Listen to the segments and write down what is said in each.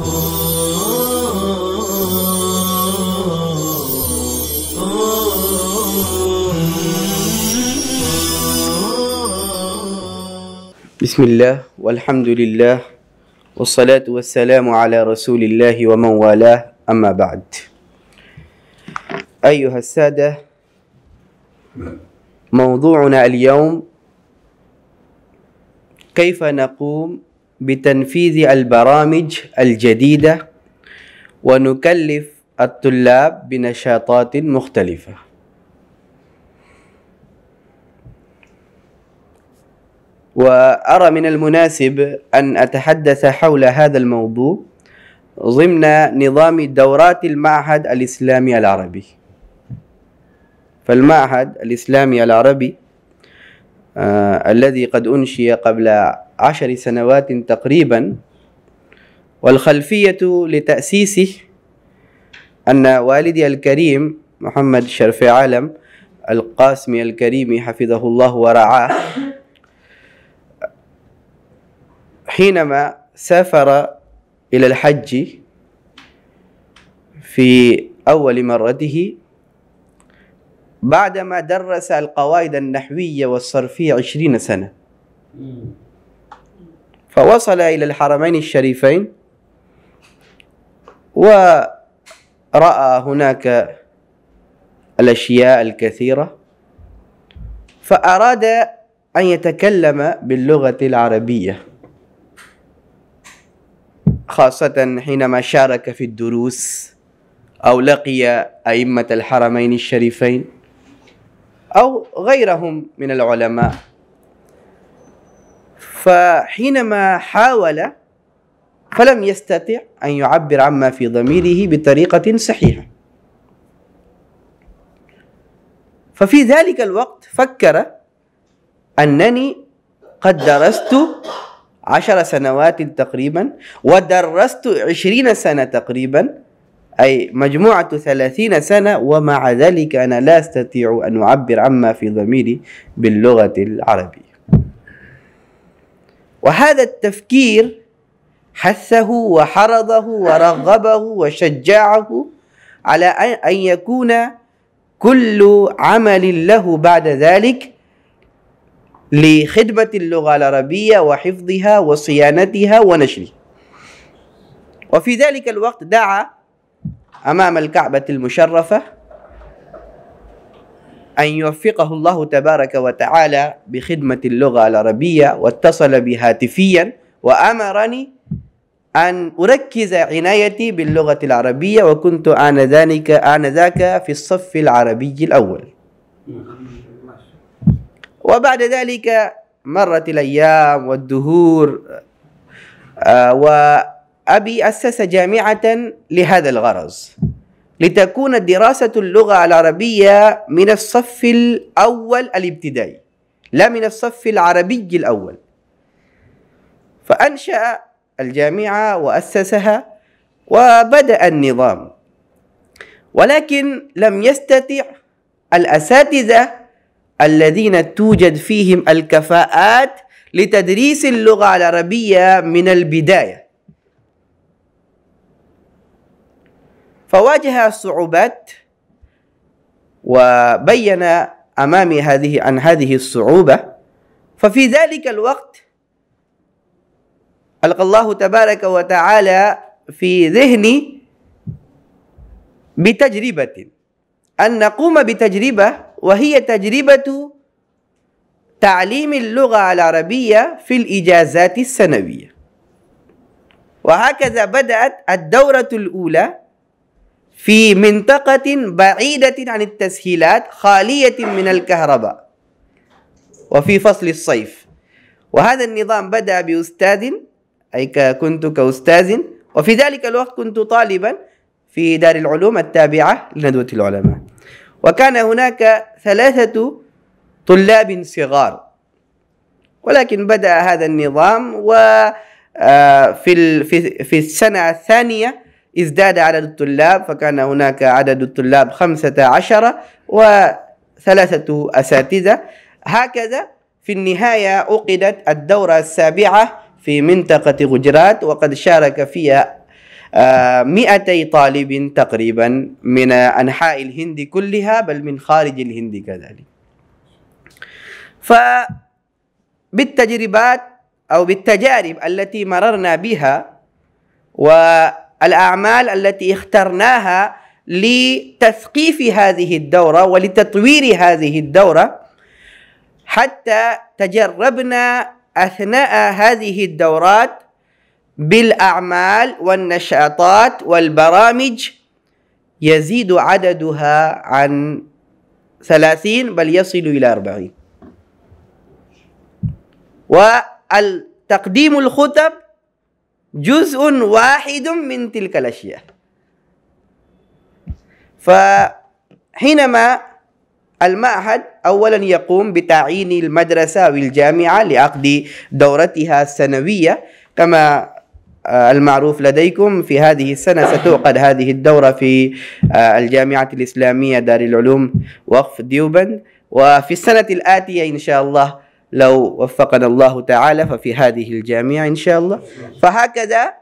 بسم الله والحمد لله والصلاة والسلام على رسول الله ومن والاه، أما بعد. أيها السادة، موضوعنا اليوم كيف نقوم بتنفيذ البرامج الجديدة ونكلف الطلاب بنشاطات مختلفة. وأرى من المناسب أن أتحدث حول هذا الموضوع ضمن نظام دورات المعهد الإسلامي العربي. فالمعهد الإسلامي العربي الذي قد أنشئ قبل 10 سنوات تقريبا، والخلفية لتأسيسه أن والدي الكريم محمد شرف عالم القاسمي الكريم حفظه الله ورعاه حينما سافر إلى الحج في أول مرته بعدما درس القواعد النحوية والصرفية 20 سنة، فوصل إلى الحرمين الشريفين ورأى هناك الأشياء الكثيرة، فأراد أن يتكلم باللغة العربية، خاصة حينما شارك في الدروس أو لقي أئمة الحرمين الشريفين أو غيرهم من العلماء. فحينما حاول فلم يستطع أن يعبر عما في ضميره بطريقة صحيحة، ففي ذلك الوقت فكر أنني قد درست 10 سنوات تقريبا ودرست 20 سنة تقريبا، أي مجموعة 30 سنة، ومع ذلك أنا لا أستطيع أن أعبر عما في ضميري باللغة العربية. وهذا التفكير حثه وحرضه ورغبه وشجعه على أن يكون كل عمل له بعد ذلك لخدمة اللغة العربية وحفظها وصيانتها ونشرها. وفي ذلك الوقت دعا أمام الكعبة المشرفة أن يوفقه الله تبارك وتعالى بخدمة اللغة العربية، واتصل بي هاتفيا وأمرني أن أركز عنايتي باللغة العربية، وكنت آنذاك في الصف العربي الأول. وبعد ذلك مرت الأيام والدهور، وأبي أسس جامعة لهذا الغرض، لتكون دراسة اللغة العربية من الصف الأول الابتدائي لا من الصف العربي الأول. فأنشأ الجامعة وأسسها وبدأ النظام، ولكن لم يستطع الأساتذة الذين توجد فيهم الكفاءات لتدريس اللغة العربية من البداية، فواجه صعوبات، وبين أمامي هذه الصعوبة. ففي ذلك الوقت ألقى الله تبارك وتعالى في ذهني بتجربة، أن نقوم بتجربة، وهي تجربة تعليم اللغة العربية في الإجازات السنوية. وهكذا بدأت الدورة الأولى في منطقة بعيدة عن التسهيلات، خالية من الكهرباء، وفي فصل الصيف. وهذا النظام بدأ بأستاذ، أي كنت كأستاذ، وفي ذلك الوقت كنت طالبا في دار العلوم التابعة لندوة العلماء. وكان هناك 3 طلاب صغار، ولكن بدأ هذا النظام، وفي السنة الثانية ازداد عدد الطلاب، فكان هناك عدد الطلاب 15 و3 أساتذة. هكذا في النهاية عقدت الدورة السابعة في منطقة غجرات، وقد شارك فيها 200 طالب تقريبا من أنحاء الهند كلها، بل من خارج الهند كذلك. فبالتجربات أو بالتجارب التي مررنا بها والأعمال التي اخترناها لتثقيف هذه الدورة ولتطوير هذه الدورة، حتى تجربنا أثناء هذه الدورات بالأعمال والنشاطات والبرامج يزيد عددها عن 30 بل يصل إلى 40. والتقديم الخطب جزء واحد من تلك الأشياء. فحينما المعهد أولا يقوم بتعيين المدرسة أو الجامعة لعقد دورتها السنوية، كما المعروف لديكم في هذه السنة ستعقد هذه الدورة في الجامعة الإسلامية دار العلوم وقف ديوبند، وفي السنة الآتية إن شاء الله لو وفقنا الله تعالى ففي هذه الجامعة إن شاء الله. فهكذا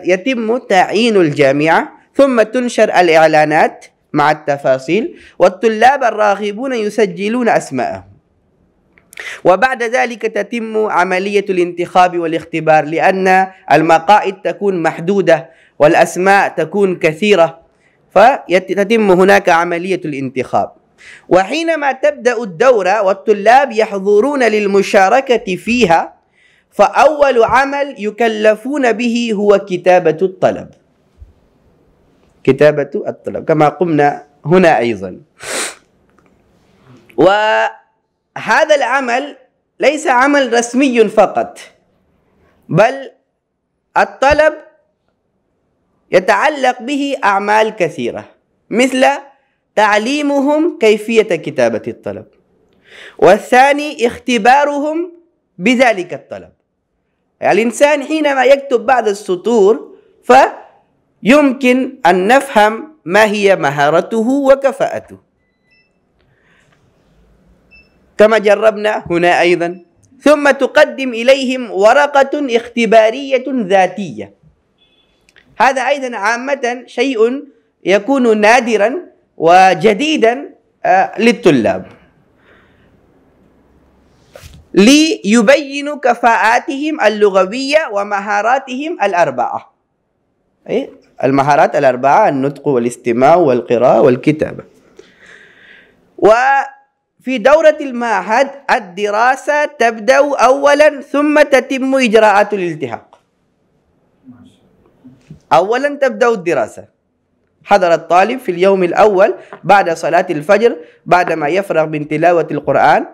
يتم تعيين الجامعة، ثم تنشر الإعلانات مع التفاصيل، والطلاب الراغبون يسجلون أسماءهم، وبعد ذلك تتم عملية الانتخاب والاختبار، لأن المقاعد تكون محدودة والأسماء تكون كثيرة، فتتم هناك عملية الانتخاب. وحينما تبدأ الدورة والطلاب يحضرون للمشاركة فيها، فأول عمل يكلفون به هو كتابة الطلب، كتابة الطلب كما قمنا هنا أيضا. وهذا العمل ليس عمل رسمي فقط، بل الطلب يتعلق به أعمال كثيرة، مثل تعليمهم كيفية كتابة الطلب، والثاني اختبارهم بذلك الطلب. يعني الإنسان حينما يكتب بعض السطور فيمكن أن نفهم ما هي مهارته وكفاءته، كما جربنا هنا أيضا. ثم تقدم إليهم ورقة اختبارية ذاتية، هذا أيضا عامة شيء يكون نادرا وجديدا للطلاب، ليبينوا كفاءاتهم اللغوية ومهاراتهم الأربعة، المهارات الأربعة: النطق والاستماع والقراءة والكتابة. وفي دورة المعهد الدراسة تبدأ أولا ثم تتم إجراءات الالتحاق. أولا تبدأ الدراسة، حضر الطالب في اليوم الأول بعد صلاة الفجر، بعدما يفرغ من تلاوة القرآن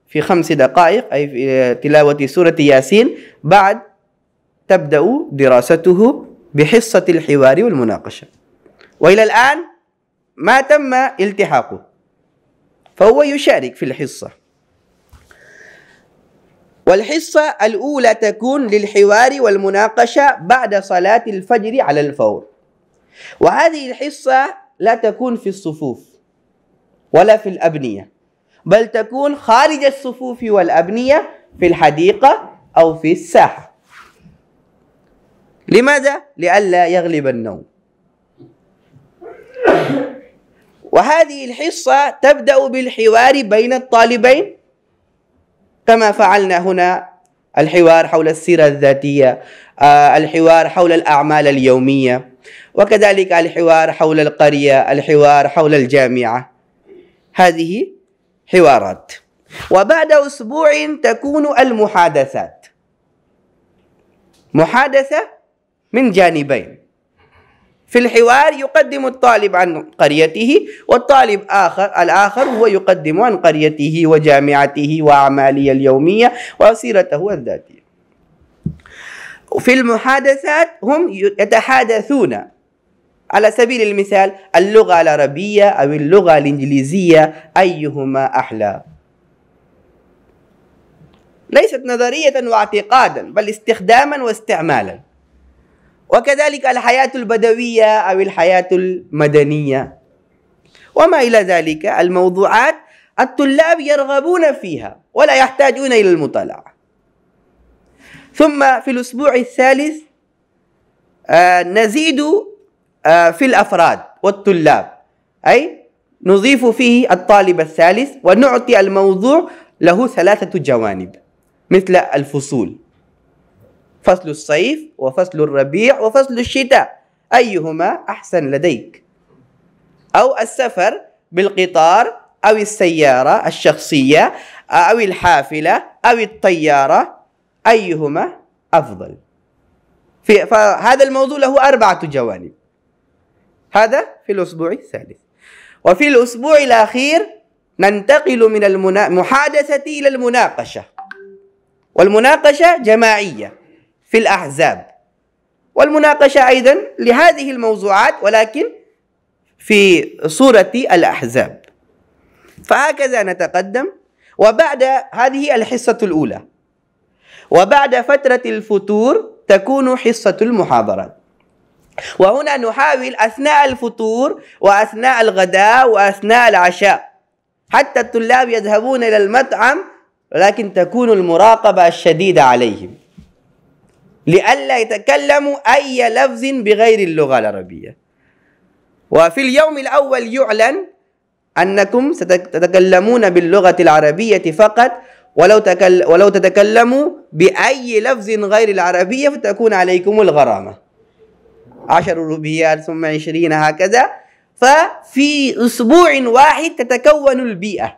في 5 دقائق، أي في تلاوة سورة ياسين، بعد تبدأ دراسته بحصة الحوار والمناقشة، وإلى الآن ما تم التحاقه، فهو يشارك في الحصة. والحصة الأولى تكون للحوار والمناقشة بعد صلاة الفجر على الفور، وهذه الحصة لا تكون في الصفوف ولا في الأبنية، بل تكون خارج الصفوف والأبنية في الحديقة أو في الساحة. لماذا؟ لئلا يغلب النوم. وهذه الحصة تبدأ بالحوار بين الطالبين، كما فعلنا هنا، الحوار حول السيرة الذاتية، الحوار حول الأعمال اليومية، وكذلك الحوار حول القرية، الحوار حول الجامعة. هذه حوارات. وبعد أسبوع تكون المحادثات، محادثة من جانبين. في الحوار يقدم الطالب عن قريته، والطالب الآخر هو يقدم عن قريته وجامعته وأعماله اليومية وسيرته الذاتية. في المحادثات هم يتحادثون على سبيل المثال اللغة العربية أو اللغة الإنجليزية أيهما أحلى، ليست نظرية واعتقادا بل استخداما واستعمالا. وكذلك الحياة البدوية أو الحياة المدنية وما إلى ذلك، الموضوعات الطلاب يرغبون فيها ولا يحتاجون إلى المطالعة. ثم في الأسبوع الثالث نزيد في الأفراد والطلاب، أي نضيف فيه الطالب الثالث ونعطي الموضوع له 3 جوانب مثل الفصول: فصل الصيف وفصل الربيع وفصل الشتاء، أيهما أحسن لديك؟ أو السفر بالقطار أو السيارة الشخصية أو الحافلة أو الطيارة، أيهما أفضل؟ فهذا الموضوع له 4 جوانب. هذا في الأسبوع الثالث. وفي الأسبوع الأخير ننتقل من المحادثة إلى المناقشة، والمناقشة جماعية في الأحزاب، والمناقشة أيضا لهذه الموضوعات ولكن في صورة الأحزاب. فهكذا نتقدم. وبعد هذه الحصة الأولى، وبعد فترة الفتور تكون حصة المحاضرات، وهنا نحاول أثناء الفطور وأثناء الغداء وأثناء العشاء حتى الطلاب يذهبون إلى المطعم، ولكن تكون المراقبة الشديدة عليهم لئلا يتكلموا أي لفظ بغير اللغة العربية. وفي اليوم الأول يعلن أنكم ستتكلمون باللغة العربية فقط، ولو تتكلموا بأي لفظ غير العربية فتكون عليكم الغرامة 10 روبيات ثم 20 هكذا. ففي أسبوع واحد تتكون البيئة.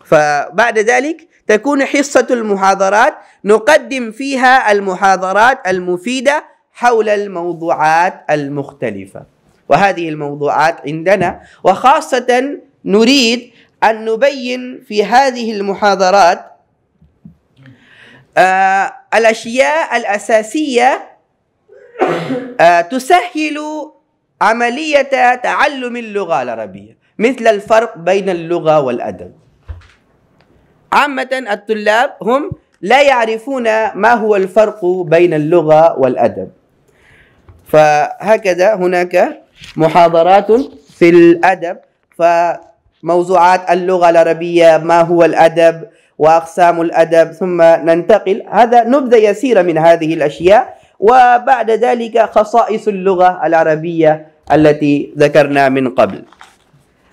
فبعد ذلك تكون حصة المحاضرات نقدم فيها المحاضرات المفيدة حول الموضوعات المختلفة، وهذه الموضوعات عندنا، وخاصة نريد أن نبين في هذه المحاضرات الأشياء الأساسية تسهل عملية تعلم اللغة العربية، مثل الفرق بين اللغة والأدب. عامة الطلاب هم لا يعرفون ما هو الفرق بين اللغة والأدب، فهكذا هناك محاضرات في الأدب، فموضوعات اللغة العربية، ما هو الأدب وأقسام الأدب، ثم ننتقل، هذا نبذة يسيرة من هذه الأشياء، وبعد ذلك خصائص اللغة العربية التي ذكرنا من قبل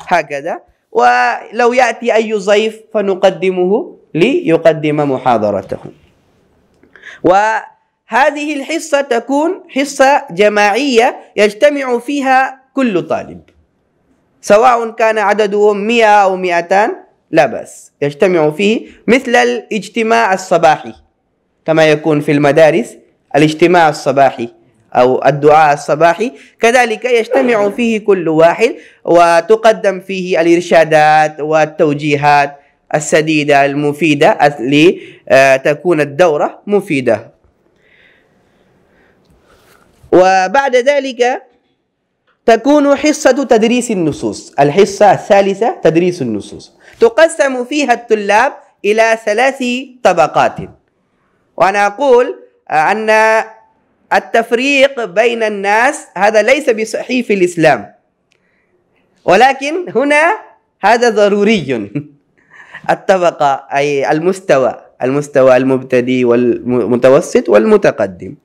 هكذا. ولو يأتي أي ضيف فنقدمه ليقدم محاضرته. وهذه الحصة تكون حصة جماعية يجتمع فيها كل طالب، سواء كان عددهم 100 أو 200 لا بأس، يجتمع فيه مثل الاجتماع الصباحي كما يكون في المدارس، الاجتماع الصباحي أو الدعاء الصباحي، كذلك يجتمع فيه كل واحد وتقدم فيه الإرشادات والتوجيهات السديدة المفيدة لتكون الدورة مفيدة. وبعد ذلك تكون حصة تدريس النصوص، الحصة الثالثة تدريس النصوص، تقسم فيها الطلاب إلى 3 طبقات. وأنا أقول أن التفريق بين الناس هذا ليس بصحيح في الإسلام، ولكن هنا هذا ضروري. الطبقة أي المستوى المبتدئ والمتوسط والمتقدم،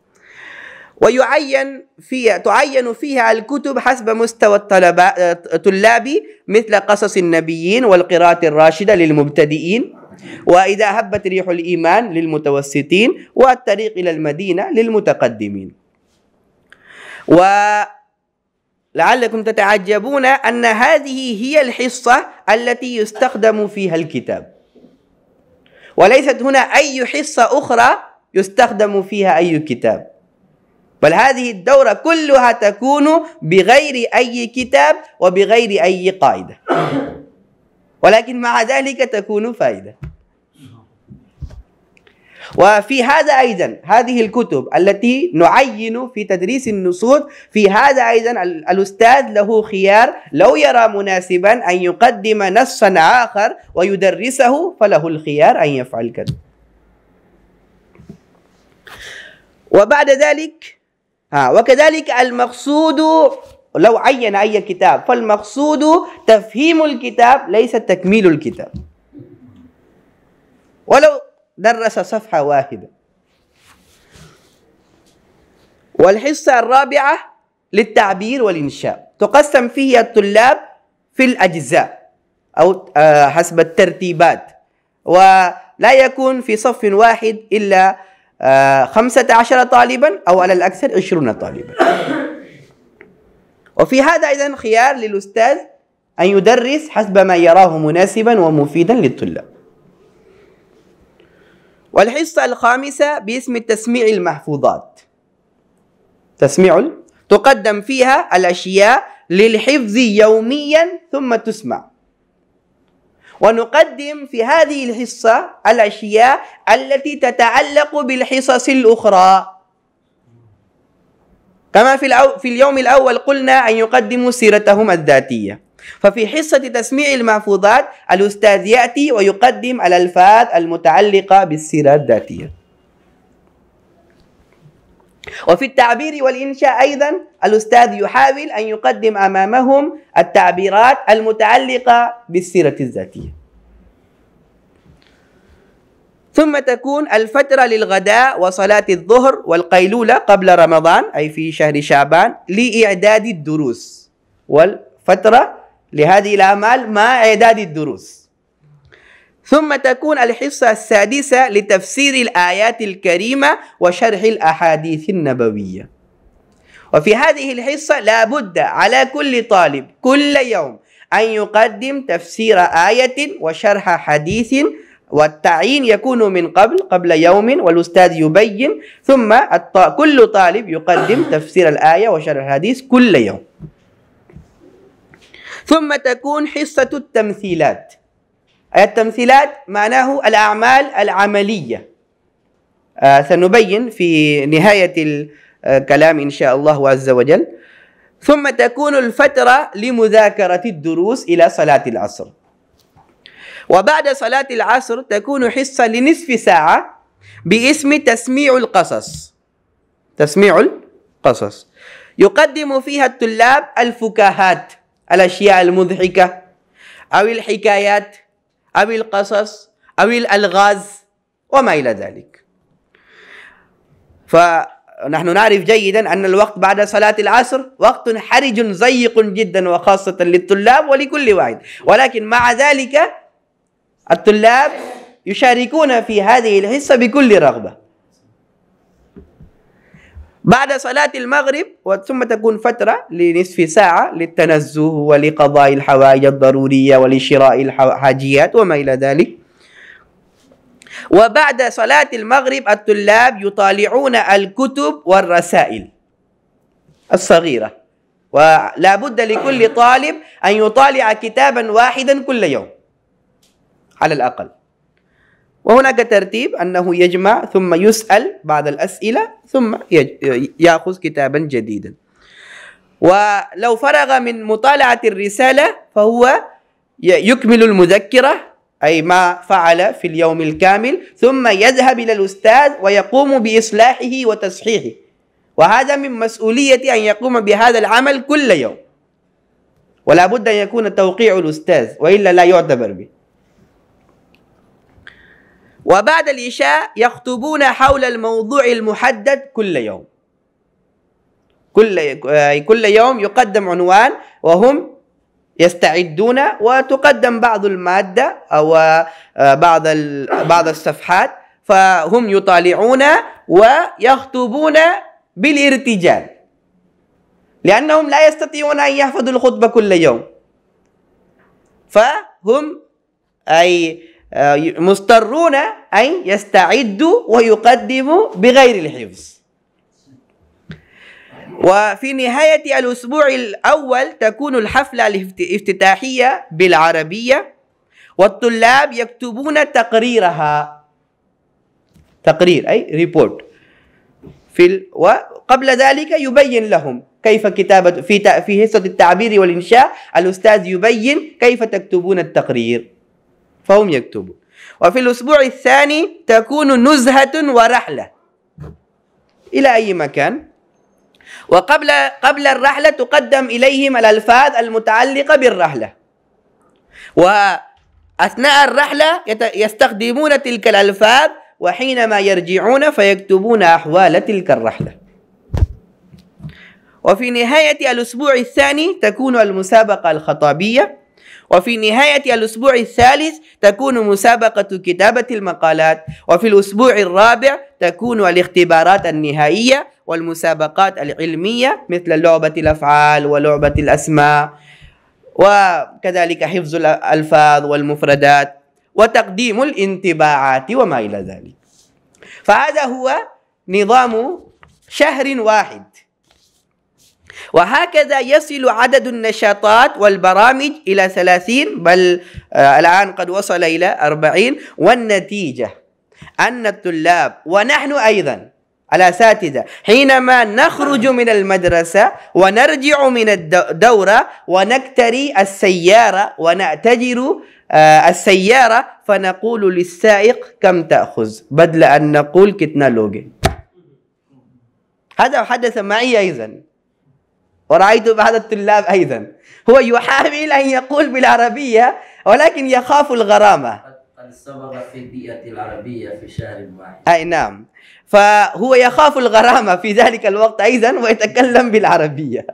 تعين فيها الكتب حسب مستوى الطلاب، مثل قصص النبيين والقراءة الراشدة للمبتدئين، وإذا هبت ريح الإيمان للمتوسطين، والطريق إلى المدينة للمتقدمين. ولعلكم تتعجبون أن هذه هي الحصة التي يستخدم فيها الكتاب، وليست هنا أي حصة أخرى يستخدم فيها أي كتاب، بل هذه الدورة كلها تكون بغير أي كتاب وبغير أي قاعدة، ولكن مع ذلك تكون فائدة. وفي هذا أيضا هذه الكتب التي نعين في تدريس النصوص، في هذا أيضا الأستاذ له خيار، لو يرى مناسبا أن يقدم نصا آخر ويدرسه فله الخيار أن يفعل كذا. وبعد ذلك وكذلك المقصود لو عين أي كتاب فالمقصود تفهيم الكتاب ليس تكميل الكتاب، ولو درس صفحة واحدة. والحصة الرابعة للتعبير والإنشاء، تقسم فيه الطلاب في الأجزاء أو حسب الترتيبات، ولا يكون في صف واحد إلا 15 طالبا أو على الأكثر 20 طالبا. وفي هذا أيضا خيار للأستاذ أن يدرس حسب ما يراه مناسبا ومفيدا للطلاب. والحصة الخامسة باسم تسميع المحفوظات، تقدم فيها الأشياء للحفظ يوميا ثم تسمع. ونقدم في هذه الحصة الأشياء التي تتعلق بالحصص الأخرى، كما في اليوم الأول قلنا أن يقدموا سيرتهم الذاتية، ففي حصة تسميع المحفوظات الأستاذ يأتي ويقدم الألفاظ المتعلقة بالسيرة الذاتية. وفي التعبير والإنشاء أيضا الأستاذ يحاول أن يقدم أمامهم التعبيرات المتعلقة بالسيرة الذاتية. ثم تكون الفترة للغداء وصلاة الظهر والقيلولة قبل رمضان أي في شهر شعبان لإعداد الدروس، والفترة لهذه الأعمال مع إعداد الدروس. ثم تكون الحصة السادسة لتفسير الآيات الكريمة وشرح الأحاديث النبوية. وفي هذه الحصة لا بد على كل طالب كل يوم أن يقدم تفسير آية وشرح حديث، والتعيين يكون من قبل يوم، والأستاذ يبين، ثم كل طالب يقدم تفسير الآية وشرح الحديث كل يوم. ثم تكون حصة التمثيلات. التمثيلات معناه الأعمال العملية، سنبين في نهاية الكلام إن شاء الله عز وجل. ثم تكون الفترة لمذاكرة الدروس إلى صلاة العصر. وبعد صلاة العصر تكون حصة لنصف ساعة باسم تسميع القصص. يقدم فيها الطلاب الفكاهات، الأشياء المضحكة أو الحكايات أو القصص أو الألغاز وما إلى ذلك. فنحن نعرف جيدا أن الوقت بعد صلاة العصر وقت حرج ضيق جدا، وخاصة للطلاب ولكل واحد، ولكن مع ذلك الطلاب يشاركون في هذه الحصة بكل رغبة. بعد صلاة المغرب ثم تكون فترة لنصف ساعة للتنزه ولقضاء الحوائج الضرورية ولشراء الحاجيات وما إلى ذلك. وبعد صلاة المغرب الطلاب يطالعون الكتب والرسائل الصغيرة، ولا بد لكل طالب أن يطالع كتابا واحدا كل يوم على الأقل. وهناك ترتيب أنه يجمع ثم يسأل بعض الأسئلة ثم يأخذ كتابا جديدا. ولو فرغ من مطالعة الرسالة فهو يكمل المذكرة أي ما فعل في اليوم الكامل، ثم يذهب إلى الأستاذ ويقوم بإصلاحه وتصحيحه، وهذا من مسؤولية أن يقوم بهذا العمل كل يوم، ولا بد أن يكون توقيع الأستاذ وإلا لا يعتبر به. وبعد العشاء يخطبون حول الموضوع المحدد كل يوم. كل يوم يقدم عنوان وهم يستعدون، وتقدم بعض المادة أو بعض الصفحات، فهم يطالعون ويخطبون بالارتجال، لأنهم لا يستطيعون أن يحفظوا الخطبة كل يوم، فهم مضطرون أن يستعدوا ويقدموا بغير الحفظ. وفي نهاية الأسبوع الأول تكون الحفلة الافتتاحية بالعربية، والطلاب يكتبون تقريرها، تقرير أي ريبورت، وقبل ذلك يبين لهم كيف كتابة في حصة التعبير والإنشاء الأستاذ يبين كيف تكتبون التقرير، فهم يكتبون. وفي الأسبوع الثاني تكون نزهة ورحلة إلى أي مكان، وقبل الرحلة تقدم إليهم الألفاظ المتعلقة بالرحلة، وأثناء الرحلة يستخدمون تلك الألفاظ، وحينما يرجعون فيكتبون أحوال تلك الرحلة. وفي نهاية الأسبوع الثاني تكون المسابقة الخطابية، وفي نهاية الأسبوع الثالث تكون مسابقة كتابة المقالات، وفي الأسبوع الرابع تكون الاختبارات النهائية والمسابقات العلمية مثل لعبة الأفعال ولعبة الأسماء، وكذلك حفظ الألفاظ والمفردات وتقديم الانطباعات وما إلى ذلك. فهذا هو نظام شهر واحد، وهكذا يصل عدد النشاطات والبرامج إلى 30، بل الآن قد وصل إلى 40. والنتيجة أن الطلاب ونحن أيضا الأساتذة حينما نخرج من المدرسة ونرجع من الدورة ونكتري السيارة ونأتجر السيارة فنقول للسائق كم تأخذ بدل أن نقول كتنا لوجي. هذا حدث معي أيضا، ورأيت بعض الطلاب أيضا هو يحاول أن يقول بالعربية ولكن يخاف الغرامة. قد سبق في البيئة العربية في شهر واحد. أي نعم، فهو يخاف الغرامة في ذلك الوقت أيضا ويتكلم بالعربية.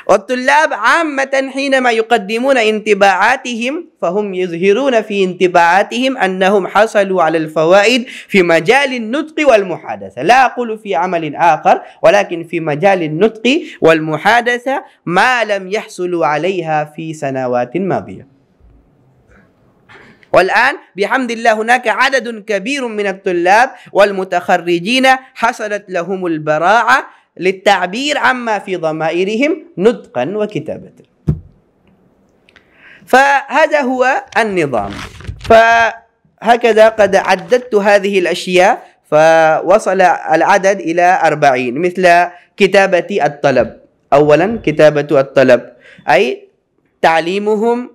والطلاب عامة حينما يقدمون انطباعاتهم فهم يظهرون في انطباعاتهم أنهم حصلوا على الفوائد في مجال النطق والمحادثة، لا أقول في عمل آخر، ولكن في مجال النطق والمحادثة ما لم يحصلوا عليها في سنوات ماضية. والآن بحمد الله هناك عدد كبير من الطلاب والمتخرجين حصلت لهم البراعة للتعبير عما في ضمائرهم نطقا وكتابة. فهذا هو النظام. فهكذا قد عددت هذه الأشياء فوصل العدد إلى 40، مثل كتابة الطلب. أولا كتابة الطلب أي تعليمهم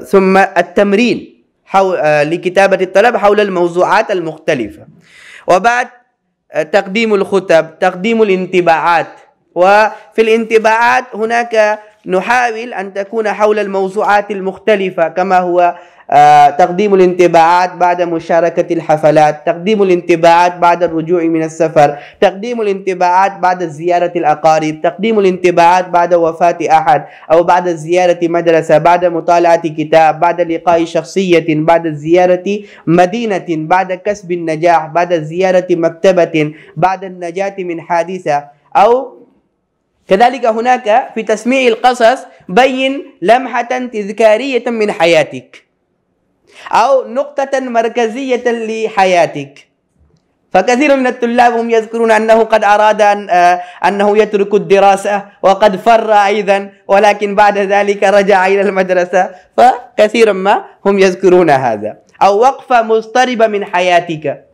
ثم التمرين لكتابة الطلب حول الموضوعات المختلفة، وبعد تقديم الخطب، تقديم الانطباعات. وفي الانطباعات هناك نحاول أن تكون حول الموضوعات المختلفة، كما هو تقديم الانطباعات بعد مشاركة الحفلات، تقديم الانطباعات بعد الرجوع من السفر، تقديم الانطباعات بعد زيارة الأقارب، تقديم الانطباعات بعد وفاة أحد أو بعد زيارة مدرسة، بعد مطالعة كتاب، بعد لقاء شخصية، بعد زيارة مدينة، بعد كسب النجاح، بعد زيارة مكتبة، بعد النجاة من حادثة. أو كذلك هناك في تسميع القصص بين لمحة تذكارية من حياتك أو نقطة مركزية لحياتك. فكثير من الطلاب هم يذكرون أنه قد أراد أنه يترك الدراسة وقد فر أيضا، ولكن بعد ذلك رجع إلى المدرسة، فكثيرا ما هم يذكرون هذا. أو وقفة مضطربة من حياتك.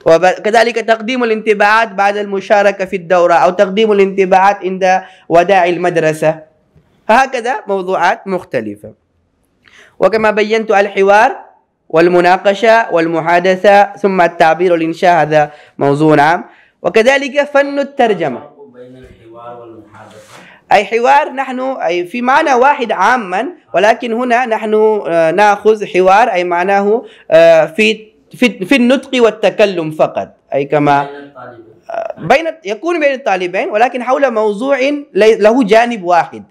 وكذلك تقديم الانطباعات بعد المشاركة في الدورة أو تقديم الانطباعات عند وداع المدرسة. فهكذا موضوعات مختلفة. وكما بينت الحوار والمناقشة والمحادثة ثم التعبير والإنشاء، هذا موضوع عام. وكذلك فن الترجمة. بين الحوار والمحادثة أي حوار نحن أي في معنى واحد عاما، ولكن هنا نحن نأخذ حوار أي معناه في النطق والتكلم فقط، أي كما يكون بين الطالبين ولكن حول موضوع له جانب واحد،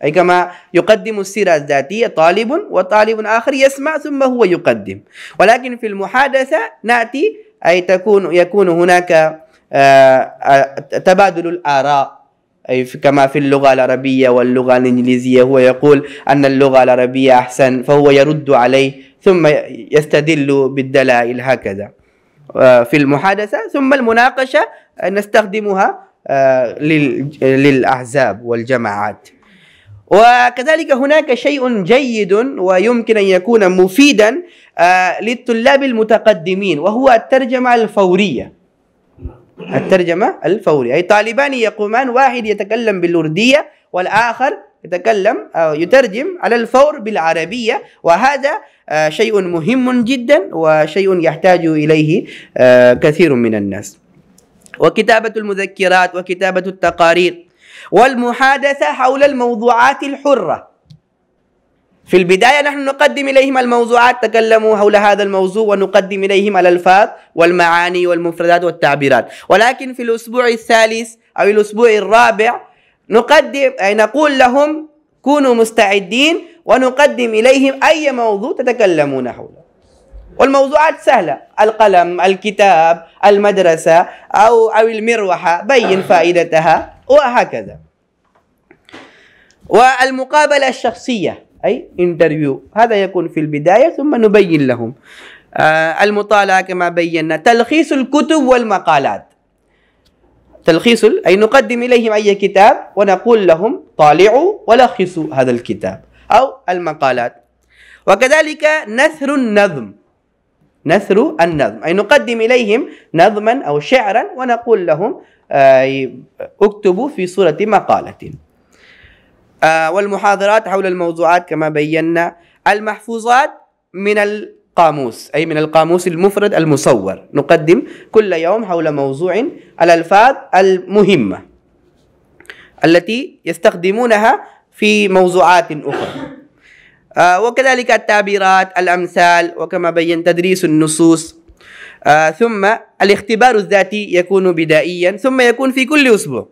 أي كما يقدم السيرة الذاتية طالب وطالب آخر يسمع ثم هو يقدم. ولكن في المحادثة نأتي أي يكون هناك تبادل الآراء، أي كما في اللغة العربية واللغة الإنجليزية، هو يقول أن اللغة العربية أحسن فهو يرد عليه ثم يستدل بالدلائل، هكذا في المحادثة. ثم المناقشة نستخدمها للأحزاب والجماعات. وكذلك هناك شيء جيد ويمكن أن يكون مفيدا للطلاب المتقدمين، وهو الترجمة الفورية. الترجمة الفورية أي طالبان يقومان، واحد يتكلم بالأردية والآخر يتكلم أو يترجم على الفور بالعربية، وهذا شيء مهم جدا وشيء يحتاج إليه كثير من الناس. وكتابة المذكرات وكتابة التقارير والمحادثة حول الموضوعات الحرة. في البداية نحن نقدم إليهم الموضوعات، تكلموا حول هذا الموضوع، ونقدم إليهم الألفاظ والمعاني والمفردات والتعبيرات. ولكن في الأسبوع الثالث أو الأسبوع الرابع نقدم أي نقول لهم كونوا مستعدين، ونقدم إليهم أي موضوع تتكلمون حوله. والموضوعات سهلة: القلم، الكتاب، المدرسة أو المروحة، بين فائدتها وهكذا. والمقابلة الشخصية أي انترفيو، هذا يكون في البداية، ثم نبين لهم. المطالعة كما بينا، تلخيص الكتب والمقالات. تلخيص أي نقدم إليهم أي كتاب ونقول لهم طالعوا ولخصوا هذا الكتاب أو المقالات. وكذلك نثر النظم. نثر النظم أي نقدم إليهم نظما أو شعرا ونقول لهم اكتبوا في صورة مقالة. والمحاضرات حول الموضوعات كما بينا. المحفوظات من القاموس أي من القاموس المفرد المصور، نقدم كل يوم حول موضوع الألفاظ المهمة التي يستخدمونها في موضوعات أخرى. وكذلك التعبيرات، الأمثال، وكما بين تدريس النصوص. ثم الاختبار الذاتي يكون بدائيا، ثم يكون في كل أسبوع.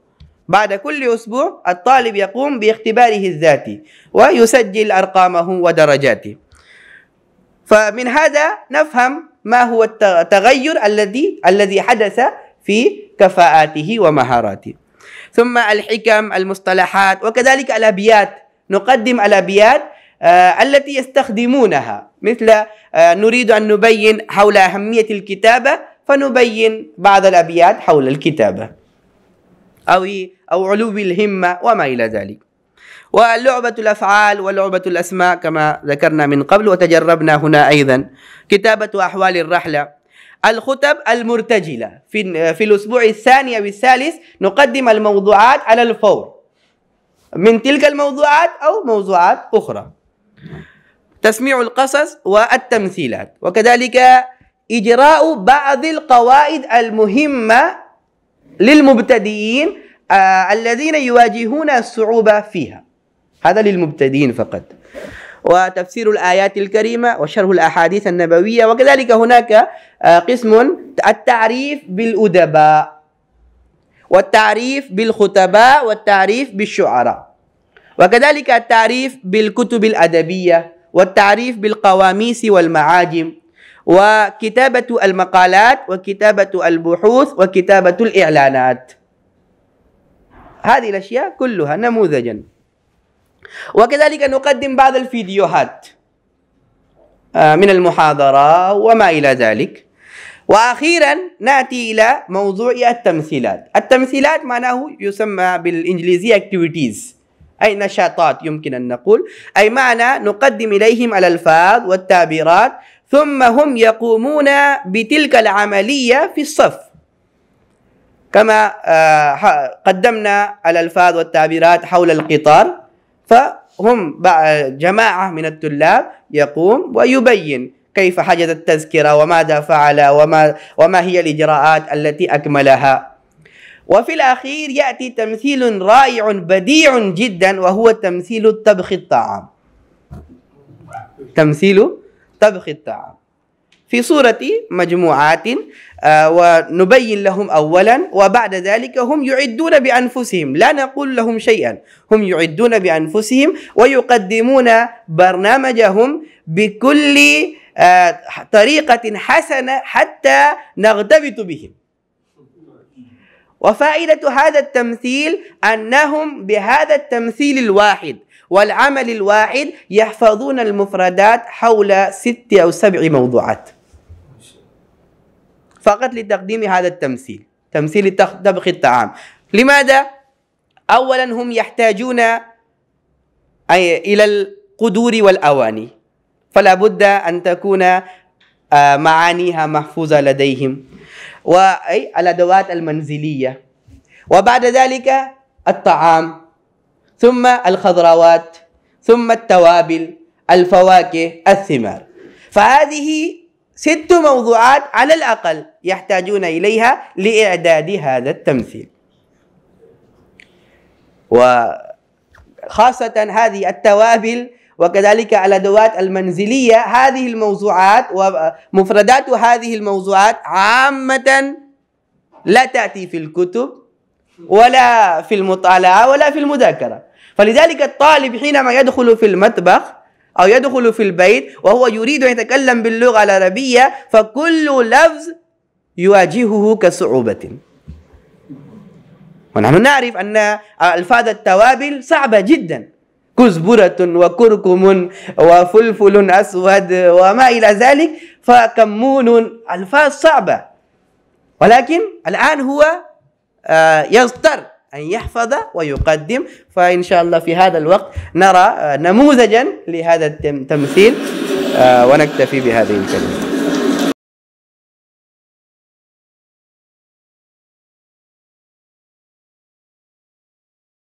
بعد كل أسبوع الطالب يقوم باختباره الذاتي ويسجل أرقامه ودرجاته. فمن هذا نفهم ما هو التغير الذي حدث في كفاءاته ومهاراته. ثم الحكم، المصطلحات، وكذلك الأبيات. نقدم الأبيات التي يستخدمونها، مثل نريد أن نبين حول أهمية الكتابة فنبين بعض الأبيات حول الكتابة أو علو الهمة وما إلى ذلك. ولعبة الأفعال ولعبة الأسماء كما ذكرنا من قبل وتجربنا هنا أيضا. كتابة أحوال الرحلة. الخطب المرتجلة، في الأسبوع الثاني أو الثالث نقدم الموضوعات على الفور من تلك الموضوعات أو موضوعات أخرى. تسميع القصص والتمثيلات، وكذلك إجراء بعض القواعد المهمة للمبتدئين الذين يواجهون الصعوبة فيها. هذا للمبتدئين فقط. وتفسير الآيات الكريمة وشرح الأحاديث النبوية. وكذلك هناك قسم التعريف بالأدباء، والتعريف بالخطباء، والتعريف بالشعراء، وكذلك التعريف بالكتب الأدبية، والتعريف بالقواميس والمعاجم، وكتابة المقالات، وكتابة البحوث، وكتابة الإعلانات. هذه الأشياء كلها نموذجا. وكذلك نقدم بعض الفيديوهات من المحاضرة وما إلى ذلك. وأخيرا نأتي إلى موضوع التمثيلات. التمثيلات معناه يسمى بالإنجليزية activities، أي نشاطات يمكن أن نقول، أي معنى نقدم إليهم الألفاظ والتعبيرات ثم هم يقومون بتلك العملية في الصف. كما قدمنا الألفاظ والتعبيرات حول القطار، فهم جماعة من الطلاب يقوم ويبين كيف حجز التذكرة وماذا فعل وما هي الإجراءات التي أكملها. وفي الأخير يأتي تمثيل رائع بديع جدا، وهو تمثيل طبخ الطعام. تمثيل طبخ الطعام في صورة مجموعات، ونبين لهم أولا، وبعد ذلك هم يعدون بأنفسهم، لا نقول لهم شيئا، هم يعدون بأنفسهم ويقدمون برنامجهم بكل طريقة حسنة حتى نغتبط بهم. وفائدة هذا التمثيل أنهم بهذا التمثيل الواحد والعمل الواحد يحفظون المفردات حول 6 أو 7 موضوعات فقط لتقديم هذا التمثيل، تمثيل طبخ الطعام. لماذا؟ أولا هم يحتاجون إلى القدور والأواني، فلا بد أن تكون معانيها محفوظة لديهم، وأي الأدوات المنزلية، وبعد ذلك الطعام، ثم الخضروات، ثم التوابل، الفواكه، الثمار. فهذه 6 موضوعات على الأقل يحتاجون إليها لإعداد هذا التمثيل. وخاصة هذه التوابل وكذلك الأدوات المنزلية. هذه الموضوعات ومفردات هذه الموضوعات عامة لا تأتي في الكتب ولا في المطالعة ولا في المذاكرة. فلذلك الطالب حينما يدخل في المطبخ أو يدخل في البيت وهو يريد أن يتكلم باللغة العربية فكل لفظ يواجهه كصعوبة. ونحن نعرف أن ألفاظ التوابل صعبة جدا، كزبرة وكركم وفلفل أسود وما إلى ذلك، فكمون، ألفاظ صعبة. ولكن الآن هو يضطر أن يحفظ ويقدم. فإن شاء الله في هذا الوقت نرى نموذجا لهذا التمثيل ونكتفي بهذه الكلمة.